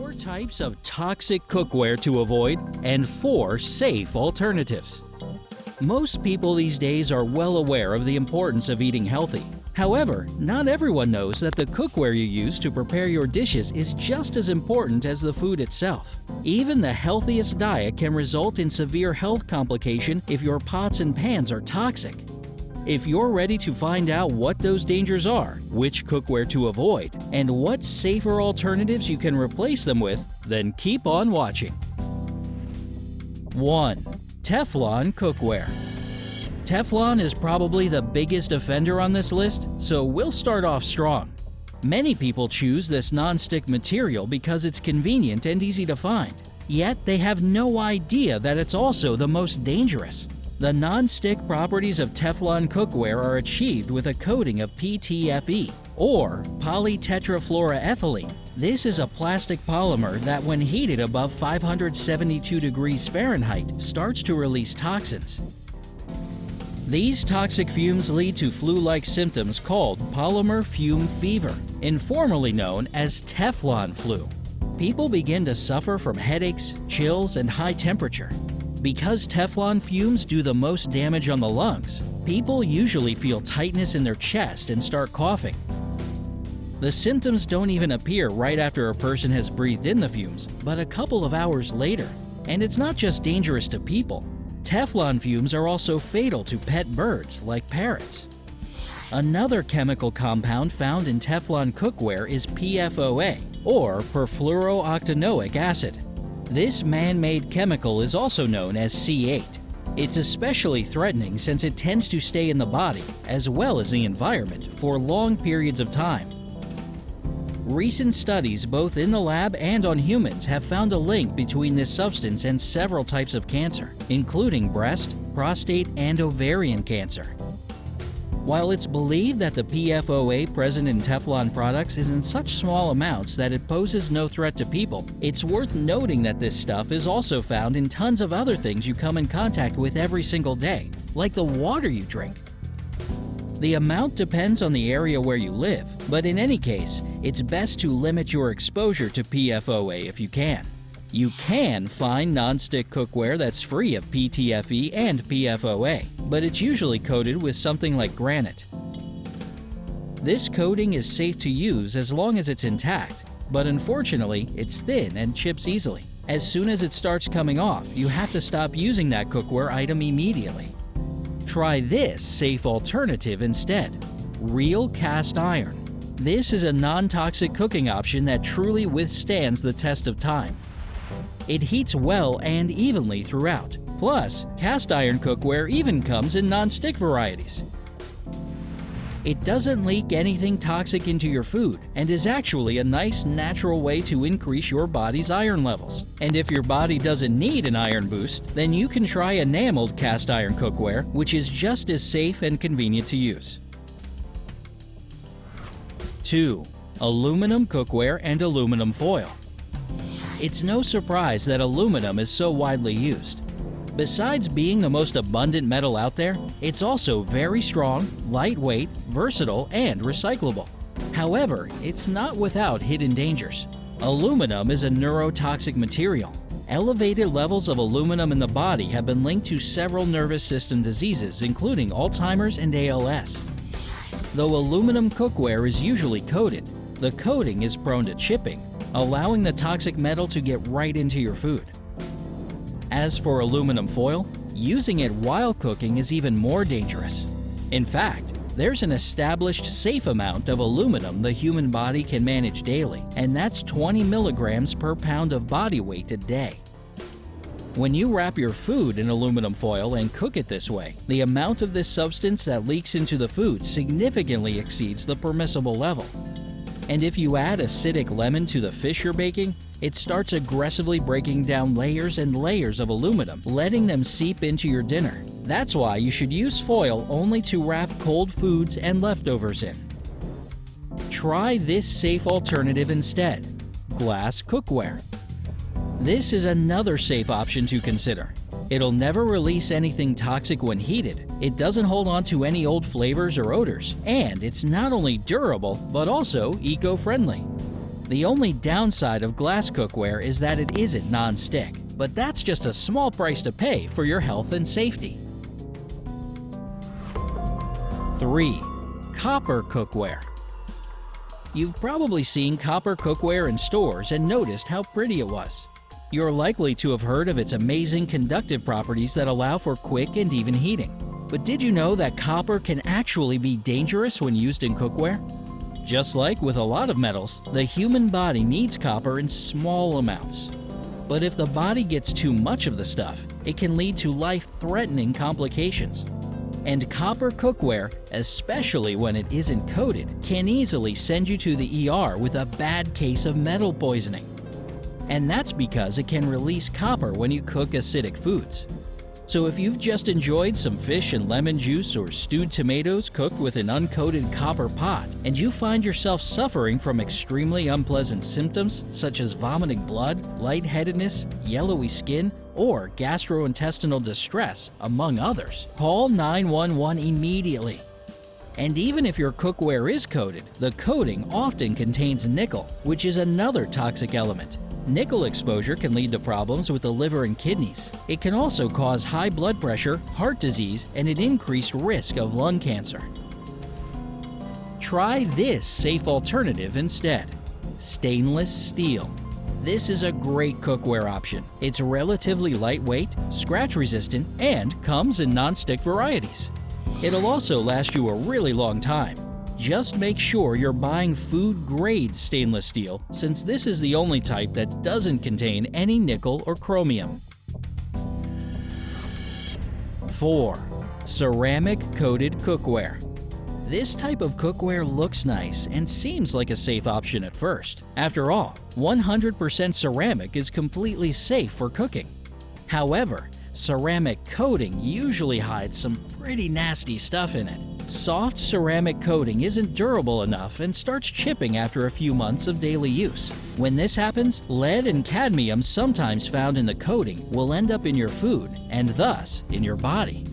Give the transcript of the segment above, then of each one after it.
4 types of toxic cookware to avoid and 4 safe alternatives. Most people these days are well aware of the importance of eating healthy. However, not everyone knows that the cookware you use to prepare your dishes is just as important as the food itself. Even the healthiest diet can result in severe health complication if your pots and pans are toxic. If you're ready to find out what those dangers are, which cookware to avoid, and what safer alternatives you can replace them with, then keep on watching. 1. Teflon cookware. Teflon is probably the biggest offender on this list, so we'll start off strong. Many people choose this non-stick material because it's convenient and easy to find. Yet they have no idea that it's also the most dangerous. The non-stick properties of Teflon cookware are achieved with a coating of PTFE, or polytetrafluoroethylene. This is a plastic polymer that, when heated above 572 degrees Fahrenheit, starts to release toxins. These toxic fumes lead to flu-like symptoms called polymer fume fever, informally known as Teflon flu. People begin to suffer from headaches, chills, and high temperature. Because Teflon fumes do the most damage on the lungs, people usually feel tightness in their chest and start coughing. The symptoms don't even appear right after a person has breathed in the fumes, but a couple of hours later. And it's not just dangerous to people. Teflon fumes are also fatal to pet birds like parrots. Another chemical compound found in Teflon cookware is PFOA, or perfluorooctanoic acid. This man-made chemical is also known as C8. It's especially threatening since it tends to stay in the body, as well as the environment, for long periods of time. Recent studies both in the lab and on humans have found a link between this substance and several types of cancer, including breast, prostate, and ovarian cancer. While it's believed that the PFOA present in Teflon products is in such small amounts that it poses no threat to people, it's worth noting that this stuff is also found in tons of other things you come in contact with every single day, like the water you drink. The amount depends on the area where you live, but in any case, it's best to limit your exposure to PFOA if you can. You can find non-stick cookware that's free of PTFE and PFOA, but it's usually coated with something like granite. This coating is safe to use as long as it's intact, but unfortunately, it's thin and chips easily. As soon as it starts coming off, you have to stop using that cookware item immediately. Try this safe alternative instead: real cast iron. This is a non-toxic cooking option that truly withstands the test of time. It heats well and evenly throughout. Plus, cast iron cookware even comes in non-stick varieties. It doesn't leak anything toxic into your food and is actually a nice natural way to increase your body's iron levels. And if your body doesn't need an iron boost, then you can try enameled cast iron cookware, which is just as safe and convenient to use. 2. Aluminum cookware and aluminum foil. It's no surprise that aluminum is so widely used. Besides being the most abundant metal out there, it's also very strong, lightweight, versatile, and recyclable. However, it's not without hidden dangers. Aluminum is a neurotoxic material. Elevated levels of aluminum in the body have been linked to several nervous system diseases, including Alzheimer's and ALS. Though aluminum cookware is usually coated, the coating is prone to chipping, allowing the toxic metal to get right into your food. As for aluminum foil, using it while cooking is even more dangerous. In fact, there's an established safe amount of aluminum the human body can manage daily, and that's 20 milligrams per pound of body weight a day. When you wrap your food in aluminum foil and cook it this way, the amount of this substance that leaks into the food significantly exceeds the permissible level. And if you add acidic lemon to the fish you're baking, it starts aggressively breaking down layers and layers of aluminum, letting them seep into your dinner. That's why you should use foil only to wrap cold foods and leftovers in. Try this safe alternative instead: glass cookware. This is another safe option to consider. It'll never release anything toxic when heated, it doesn't hold on to any old flavors or odors, and it's not only durable, but also eco-friendly. The only downside of glass cookware is that it isn't non-stick, but that's just a small price to pay for your health and safety. 3. Copper cookware. You've probably seen copper cookware in stores and noticed how pretty it was. You're likely to have heard of its amazing conductive properties that allow for quick and even heating. But did you know that copper can actually be dangerous when used in cookware? Just like with a lot of metals, the human body needs copper in small amounts. But if the body gets too much of the stuff, it can lead to life-threatening complications. And copper cookware, especially when it isn't coated, can easily send you to the ER with a bad case of metal poisoning. And that's because it can release copper when you cook acidic foods. So if you've just enjoyed some fish and lemon juice or stewed tomatoes cooked with an uncoated copper pot, and you find yourself suffering from extremely unpleasant symptoms such as vomiting blood, lightheadedness, yellowy skin, or gastrointestinal distress, among others, call 911 immediately. And even if your cookware is coated, the coating often contains nickel, which is another toxic element. Nickel exposure can lead to problems with the liver and kidneys. It can also cause high blood pressure, heart disease, and an increased risk of lung cancer. Try this safe alternative instead: stainless steel. This is a great cookware option. It's relatively lightweight, scratch-resistant, and comes in non-stick varieties. It'll also last you a really long time. Just make sure you're buying food-grade stainless steel, since this is the only type that doesn't contain any nickel or chromium. 4. Ceramic-coated cookware. This type of cookware looks nice and seems like a safe option at first. After all, 100% ceramic is completely safe for cooking. However, ceramic coating usually hides some pretty nasty stuff in it. Soft ceramic coating isn't durable enough and starts chipping after a few months of daily use. When this happens, lead and cadmium sometimes found in the coating will end up in your food and thus in your body.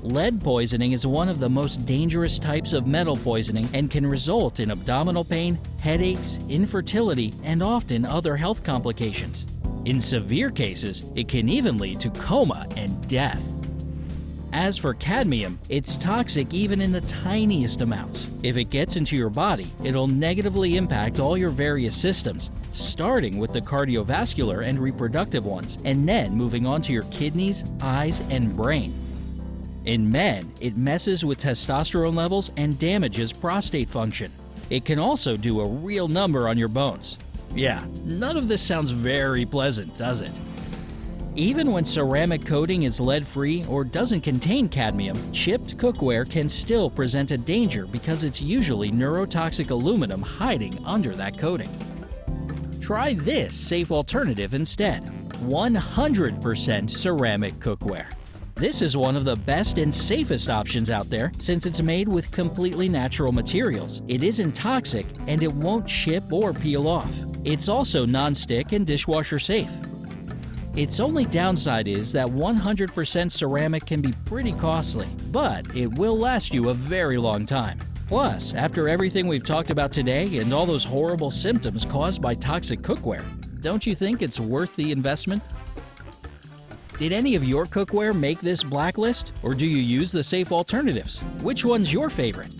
Lead poisoning is one of the most dangerous types of metal poisoning and can result in abdominal pain, headaches, infertility, and often other health complications. In severe cases, it can even lead to coma and death. As for cadmium, it's toxic even in the tiniest amounts. If it gets into your body, it'll negatively impact all your various systems, starting with the cardiovascular and reproductive ones, and then moving on to your kidneys, eyes, and brain. In men, it messes with testosterone levels and damages prostate function. It can also do a real number on your bones. Yeah, none of this sounds very pleasant, does it? Even when ceramic coating is lead-free or doesn't contain cadmium, chipped cookware can still present a danger because it's usually neurotoxic aluminum hiding under that coating. Try this safe alternative instead: 100% ceramic cookware. This is one of the best and safest options out there since it's made with completely natural materials. It isn't toxic and it won't chip or peel off. It's also non-stick and dishwasher safe. Its only downside is that 100% ceramic can be pretty costly, but it will last you a very long time. Plus, after everything we've talked about today and all those horrible symptoms caused by toxic cookware, don't you think it's worth the investment? Did any of your cookware make this blacklist, or do you use the safe alternatives? Which one's your favorite?